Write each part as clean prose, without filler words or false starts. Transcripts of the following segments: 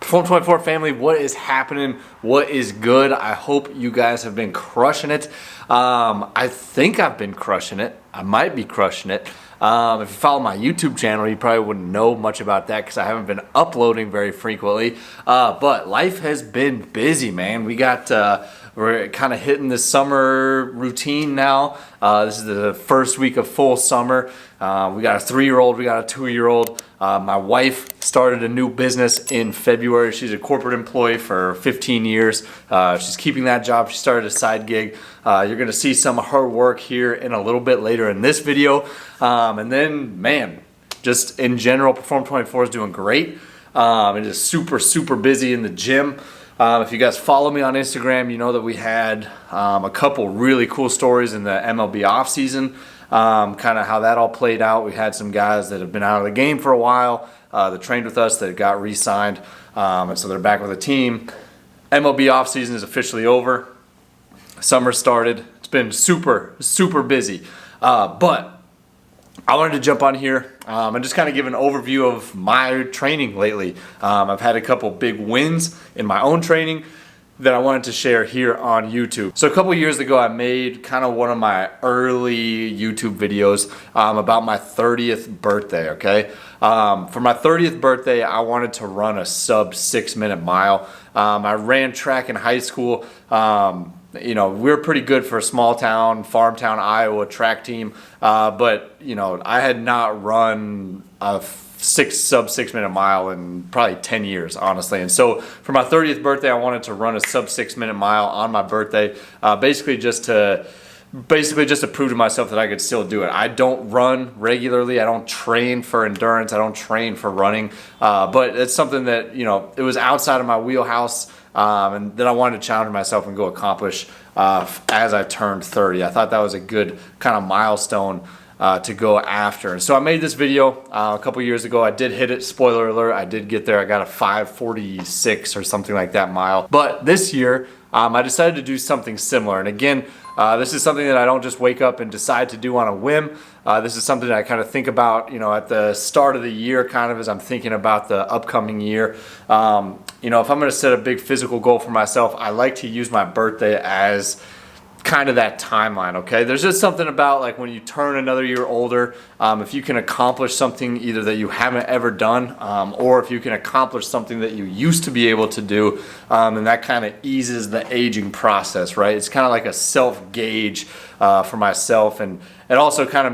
Perform24 family, what is happening? What is good? I hope you guys have been crushing it. I think I've been crushing it. I might be crushing it. If you follow my YouTube channel, you probably wouldn't know much about that because I haven't been uploading very frequently. But life has been busy, man. We're kind of hitting the summer routine now. This is the first week of full summer. We got a 3-year-old, we got a 2-year-old. My wife started a new business in February. She's a corporate employee for 15 years. She's keeping that job. She started a side gig. You're gonna see some of her work here in a little bit later in this video. And then, man, just in general, Perform24 is doing great. It is super, super busy in the gym. If you guys follow me on Instagram, you know that we had a couple really cool stories in the MLB offseason. Kind of how that all played out. We had some guys that have been out of the game for a while that trained with us that got re-signed, and so they're back with the team. MLB offseason is officially over. Summer started. It's been super, super busy. But I wanted to jump on here and just kind of give an overview of my training lately. I've had a couple big wins in my own training that I wanted to share here on YouTube. So a couple years ago, I made kind of one of my early YouTube videos about my 30th birthday, okay? For my 30th birthday, I wanted to run a sub 6-minute mile. I ran track in high school. You know, we were pretty good for a small town, farm town, Iowa track team. But, you know, I had not run a sub 6-minute mile in probably 10 years, honestly. And so for my 30th birthday, I wanted to run a sub 6-minute mile on my birthday, basically just to prove to myself that I could still do it. I don't run regularly. I don't train for endurance. I don't train for running. But it's something that, you know, it was outside of my wheelhouse. And then I wanted to challenge myself and go accomplish as I turned 30. I thought that was a good kind of milestone to go after. And so I made this video a couple years ago. I did hit it, spoiler alert, I did get there. I got a 5:46 or something like that mile. But this year, I decided to do something similar. And again, this is something that I don't just wake up and decide to do on a whim. This is something that I kind of think about, you know, at the start of the year, kind of as I'm thinking about the upcoming year. You know, if I'm going to set a big physical goal for myself, I like to use my birthday as kind of that timeline, okay? There's just something about like when you turn another year older, if you can accomplish something either that you haven't ever done, or if you can accomplish something that you used to be able to do, and that kind of eases the aging process, right? It's kind of like a self-gauge for myself, and it also kind of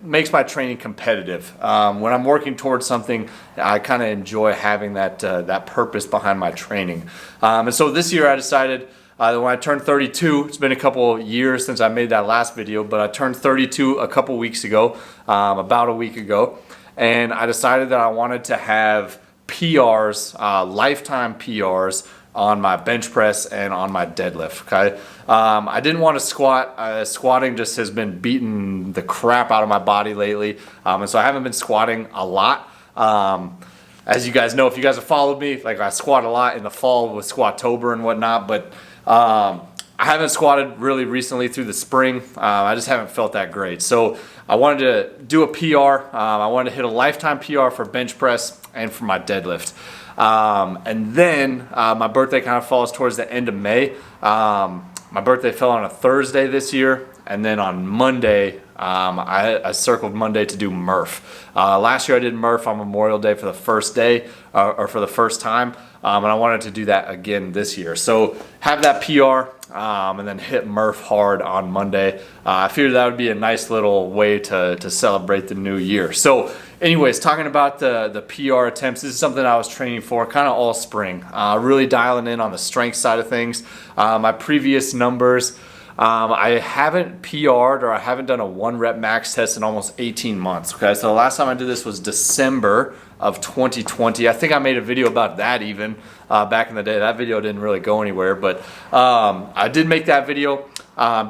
makes my training competitive. When I'm working towards something, I kind of enjoy having that purpose behind my training. And so this year I decided when I turned 32, it's been a couple years since I made that last video, but I turned 32 a couple weeks ago, about a week ago, and I decided that I wanted to have PRs, lifetime PRs, on my bench press and on my deadlift, okay? I didn't want to squat. Squatting just has been beating the crap out of my body lately, and so I haven't been squatting a lot. As you guys know, if you guys have followed me, like I squat a lot in the fall with Squattober and whatnot, but I haven't squatted really recently through the spring. I just haven't felt that great. So I wanted to do a PR. I wanted to hit a lifetime PR for bench press and for my deadlift. And then my birthday kind of falls towards the end of May. My birthday fell on a Thursday this year, and then on Monday, I circled Monday to do Murph. Last year I did Murph on Memorial Day for the first day, or for the first time, and I wanted to do that again this year. So have that PR, and then hit Murph hard on Monday. I figured that would be a nice little way to celebrate the new year. So anyways, talking about the PR attempts, this is something I was training for kind of all spring, really dialing in on the strength side of things. My previous numbers, I haven't PR'd or I haven't done a 1-rep max test in almost 18 months. Okay, so the last time I did this was December of 2020. I think I made a video about that even back in the day. That video didn't really go anywhere, but I did make that video.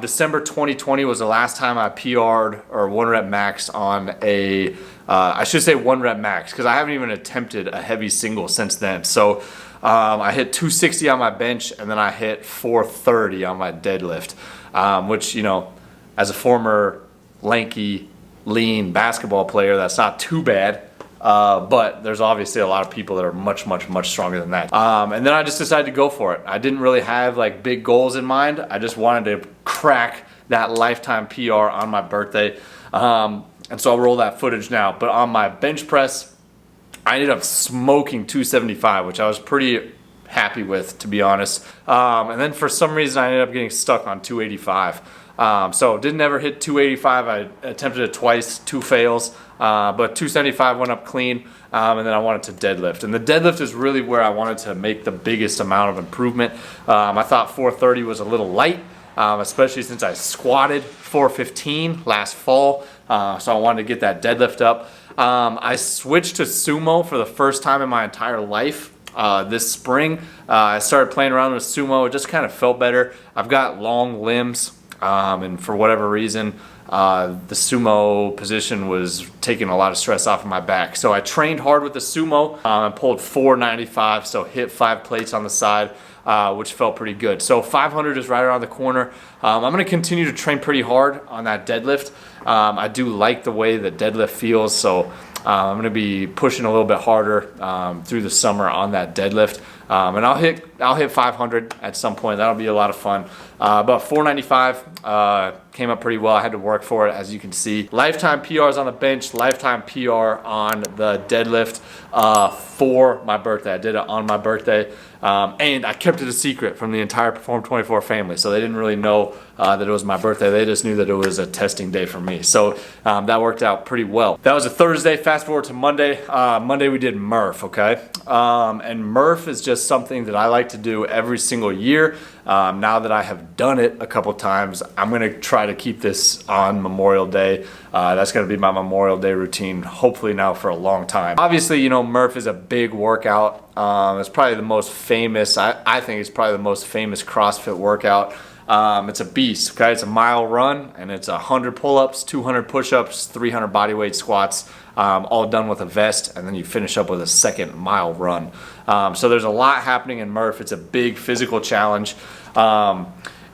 December 2020 was the last time I PR'd or 1-rep max on a, I should say 1-rep max, because I haven't even attempted a heavy single since then. So I hit 260 on my bench, and then I hit 430 on my deadlift, which, you know, as a former lanky, lean basketball player, that's not too bad. but there's obviously a lot of people that are much stronger than that. And then I just decided to go for it. I didn't really have like big goals in mind. I just wanted to crack that lifetime PR on my birthday. And so I'll roll that footage now. But on my bench press, I ended up smoking 275, which I was pretty happy with, to be honest. And then for some reason, I ended up getting stuck on 285. So didn't ever hit 285. I attempted it twice, 2 fails, but 275 went up clean. And then I wanted to deadlift. And the deadlift is really where I wanted to make the biggest amount of improvement. I thought 430 was a little light, especially since I squatted 415 last fall. So I wanted to get that deadlift up. I switched to sumo for the first time in my entire life. This spring, I started playing around with sumo. It just kind of felt better. I've got long limbs, and for whatever reason, the sumo position was taking a lot of stress off of my back. So I trained hard with the sumo and pulled 495, so hit 5 plates on the side, which felt pretty good. So 500 is right around the corner. I'm going to continue to train pretty hard on that deadlift. I do like the way the deadlift feels, so I'm going to be pushing a little bit harder through the summer on that deadlift. And I'll hit 500 at some point. That'll be a lot of fun. But 495 came up pretty well. I had to work for it, as you can see. Lifetime PRs on the bench, lifetime PR on the deadlift for my birthday. I did it on my birthday. And I kept it a secret from the entire Perform24 family. So they didn't really know that it was my birthday. They just knew that it was a testing day for me. So that worked out pretty well. That was a Thursday. Fast forward to Monday. Monday we did Murph, okay? And Murph is just something that I like to do every single year. Now that I have done it a couple times, I'm going to try to keep this on Memorial Day. That's going to be my Memorial Day routine, hopefully now for a long time. Obviously, you know, Murph is a big workout. It's probably the most famous, I think it's probably the most famous CrossFit workout. It's a beast, okay? It's a mile run, and it's 100 pull-ups, 200 push-ups, 300 bodyweight squats, all done with a vest, and then you finish up with a second mile run. So there's a lot happening in Murph. It's a big physical challenge.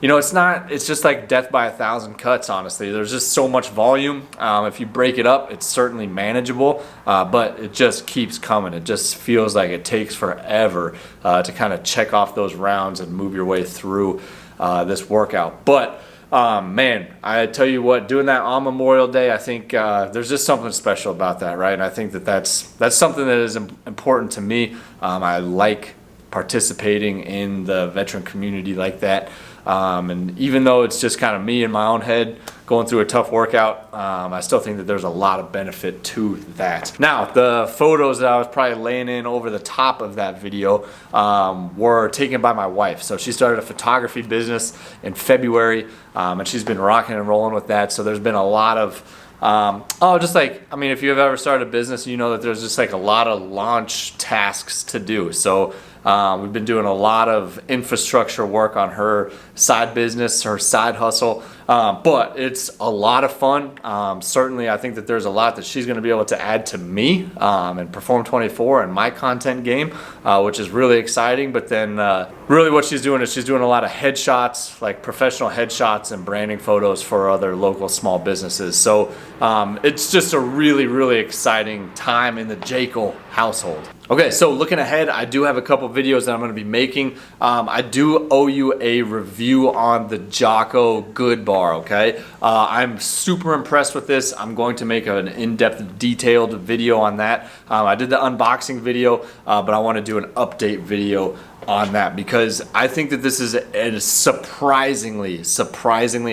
You know, it's just like death by 1,000 cuts, honestly. There's just so much volume. If you break it up, it's certainly manageable, but it just keeps coming. It just feels like it takes forever to kind of check off those rounds and move your way through this workout. But man, I tell you what, doing that on Memorial Day, I think there's just something special about that, right? And I think that that's something that is important to me. I like participating in the veteran community like that. And even though it's just kind of me in my own head going through a tough workout, I still think that there's a lot of benefit to that. Now, the photos that I was probably laying in over the top of that video were taken by my wife. So she started a photography business in February, and she's been rocking and rolling with that. So there's been a lot of just like, I mean, if you've ever started a business, you know that there's just like a lot of launch tasks to do. So we've been doing a lot of infrastructure work on her side business, her side hustle, but it's a lot of fun. Certainly, I think that there's a lot that she's going to be able to add to me and Perform24 and my content game, which is really exciting. But then really what she's doing is she's doing a lot of headshots, like professional headshots and branding photos for other local small businesses. So it's just a really, really exciting time in the Jaeckel household. Okay, so looking ahead, I do have a couple videos that I'm going to be making. I do owe you a review on the Jocko Good Bar, okay? I'm super impressed with this. I'm going to make an in-depth, detailed video on that. I did the unboxing video, but I want to do an update video on that because I think that this is a surprisingly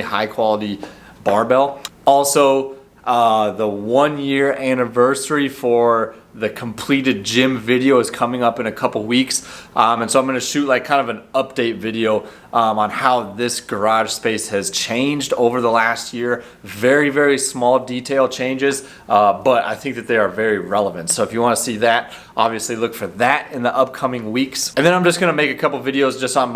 high quality barbell. Also, the 1-year anniversary for the completed gym video is coming up in a couple weeks, and so I'm going to shoot like kind of an update video on how this garage space has changed over the last year. Very, very small detail changes, but I think that they are very relevant. So if you want to see that, obviously look for that in the upcoming weeks. And then I'm just going to make a couple videos just on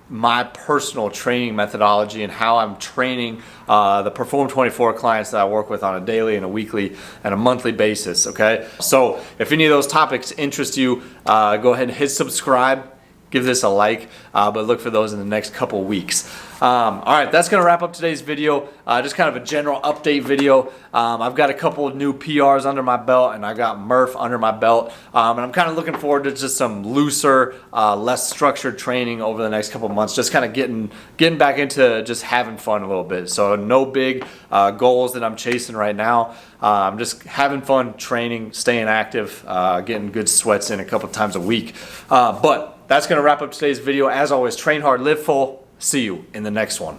my personal training methodology and how I'm training the Perform24 clients that I work with on a daily and a weekly and a monthly basis, okay? So if any of those topics interest you, go ahead and hit subscribe, give this a like, but look for those in the next couple weeks. All right, that's gonna wrap up today's video. Just kind of a general update video. I've got a couple of new PRs under my belt, and I got Murph under my belt. And I'm kind of looking forward to just some looser, less structured training over the next couple of months. Just kind of getting back into just having fun a little bit. So no big goals that I'm chasing right now. I'm just having fun training, staying active, getting good sweats in a couple times a week. But that's going to wrap up today's video. As always, train hard, live full. See you in the next one.